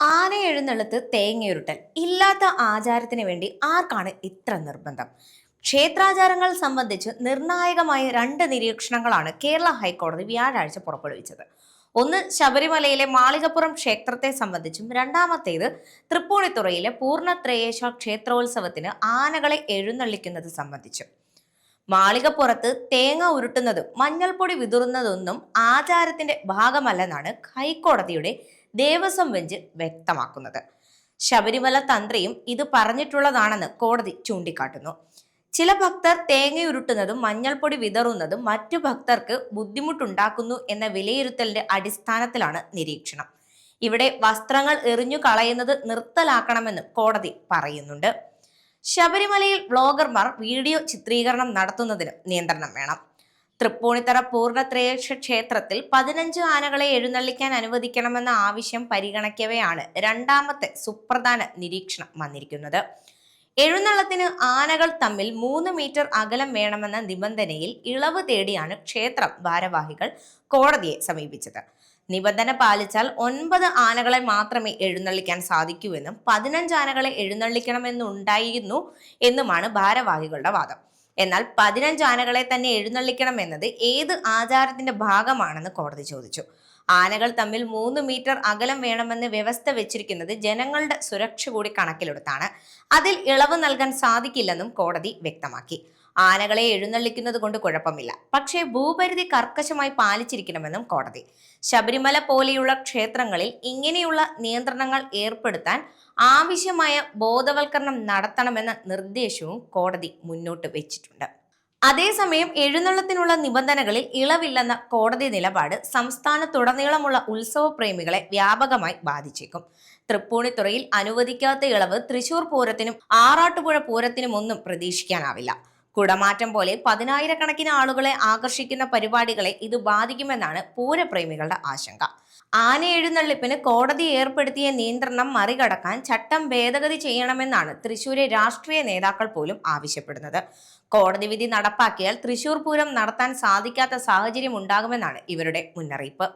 ആന എഴുന്നള്ളത്ത് തേങ്ങയുരുട്ടൽ ഇല്ലാത്ത ആചാരത്തിന് വേണ്ടി ആർക്കാണ് ഇത്ര നിർബന്ധം? ക്ഷേത്രാചാരങ്ങൾ സംബന്ധിച്ച് നിർണായകമായ രണ്ട് നിരീക്ഷണങ്ങളാണ് കേരള ഹൈക്കോടതി വ്യാഴാഴ്ച പുറപ്പെടുവിച്ചത്. ഒന്ന് ശബരിമലയിലെ മാളികപ്പുറം ക്ഷേത്രത്തെ സംബന്ധിച്ചും രണ്ടാമത്തേത് തൃപ്പൂണിത്തുറയിലെ പൂർണ്ണത്രയേശ ക്ഷേത്രോത്സവത്തിന് ആനകളെ എഴുന്നള്ളിക്കുന്നത് സംബന്ധിച്ചും. മാളികപ്പുറത്ത് തേങ്ങ ഉരുട്ടുന്നതും മഞ്ഞൾപ്പൊടി വിതുറുന്നതൊന്നും ആചാരത്തിന്റെ ഭാഗമല്ലെന്നാണ് ഹൈക്കോടതിയുടെ ദേവസ്വം ബെഞ്ച് വ്യക്തമാക്കുന്നത്. ശബരിമല തന്ത്രിയും ഇത് പറഞ്ഞിട്ടുള്ളതാണെന്ന് കോടതി ചൂണ്ടിക്കാട്ടുന്നു. ചില ഭക്തർ തേങ്ങയുരുട്ടുന്നതും മഞ്ഞൾപ്പൊടി വിതറുന്നതും മറ്റു ഭക്തർക്ക് ബുദ്ധിമുട്ടുണ്ടാക്കുന്നു എന്ന വിലയിരുത്തലിന്റെ അടിസ്ഥാനത്തിലാണ് നിരീക്ഷണം. ഇവിടെ വസ്ത്രങ്ങൾ എറിഞ്ഞു കളയുന്നത് നിർത്തലാക്കണമെന്നും കോടതി പറയുന്നുണ്ട്. ശബരിമലയിൽ വ്ളോഗർമാർ വീഡിയോ ചിത്രീകരണം നടത്തുന്നതിന് നിയന്ത്രണം വേണം. തൃപ്പൂണിത്തറ പൂർണ്ണത്രയേശ ക്ഷേത്രത്തിൽ 15 ആനകളെ എഴുന്നള്ളിക്കാൻ അനുവദിക്കണമെന്ന ആവശ്യം പരിഗണിക്കവെയാണ് രണ്ടാമത്തെ സുപ്രധാന നിരീക്ഷണം വന്നിരിക്കുന്നത്. എഴുന്നള്ളത്തിന് ആനകൾ തമ്മിൽ 3 മീറ്റർ അകലം വേണമെന്ന നിബന്ധനയിൽ ഇളവ് തേടിയാണ് ക്ഷേത്രം ഭാരവാഹികൾ കോടതിയെ സമീപിച്ചത്. നിബന്ധന പാലിച്ചാൽ 9 ആനകളെ മാത്രമേ എഴുന്നള്ളിക്കാൻ സാധിക്കൂവെന്നും 15 ആനകളെ എഴുന്നള്ളിക്കണമെന്നുണ്ടായിരുന്നു എന്നുമാണ് ഭാരവാഹികളുടെ വാദം. എന്നാൽ 15 ആനകളെ തന്നെ എഴുന്നള്ളിക്കണം എന്നത് ഏത് ആചാരത്തിന്റെ ഭാഗമാണെന്ന് കോടതി ചോദിച്ചു. ആനകൾ തമ്മിൽ 3 മീറ്റർ അകലം വേണമെന്ന് വ്യവസ്ഥ വെച്ചിരിക്കുന്നത് ജനങ്ങളുടെ സുരക്ഷ കൂടി കണക്കിലെടുത്താണ്. അതിൽ ഇളവ് നൽകാൻ സാധിക്കില്ലെന്നും കോടതി വ്യക്തമാക്കി. ആനകളെ എഴുന്നള്ളിക്കുന്നത് കൊണ്ട് കുഴപ്പമില്ല, പക്ഷേ ഭൂപരിധി കർക്കശമായി പാലിച്ചിരിക്കണമെന്നും കോടതി. ശബരിമല പോലെയുള്ള ക്ഷേത്രങ്ങളിൽ ഇങ്ങനെയുള്ള നിയന്ത്രണങ്ങൾ ഏർപ്പെടുത്താൻ ആവശ്യമായ ബോധവൽക്കരണം നടത്തണമെന്ന നിർദ്ദേശവും കോടതി മുന്നോട്ട് വെച്ചിട്ടുണ്ട്. അതേസമയം എഴുന്നള്ളത്തിനുള്ള നിബന്ധനകളിൽ ഇളവില്ലെന്ന കോടതി നിലപാട് സംസ്ഥാനത്തുടനീളമുള്ള ഉത്സവ പ്രേമികളെ വ്യാപകമായി ബാധിച്ചേക്കും. തൃപ്പൂണിത്തുറയിൽ അനുവദിക്കാത്ത ഇളവ് തൃശൂർ പൂരത്തിനും ആറാട്ടുപുഴ പൂരത്തിനുമൊന്നും പ്രതീക്ഷിക്കാനാവില്ല. കുടമാറ്റം പോലെ 10,000-കണക്കിന് ആളുകളെ ആകർഷിക്കുന്ന പരിപാടികളെ ഇത് ബാധിക്കുമെന്നാണ് പൂരപ്രേമികളുടെ ആശങ്ക. ആന എഴുന്നള്ളിപ്പിന് കോടതി ഏർപ്പെടുത്തിയ നിയന്ത്രണം മറികടക്കാൻ ചട്ടം ഭേദഗതി ചെയ്യണമെന്നാണ് തൃശൂരെ രാഷ്ട്രീയ നേതാക്കൾ പോലും ആവശ്യപ്പെടുന്നത്. കോടതി വിധി നടപ്പാക്കിയാൽ തൃശൂർ പൂരം നടത്താൻ സാധിക്കാത്ത സാഹചര്യം ഉണ്ടാകുമെന്നാണ് ഇവരുടെ മുന്നറിയിപ്പ്.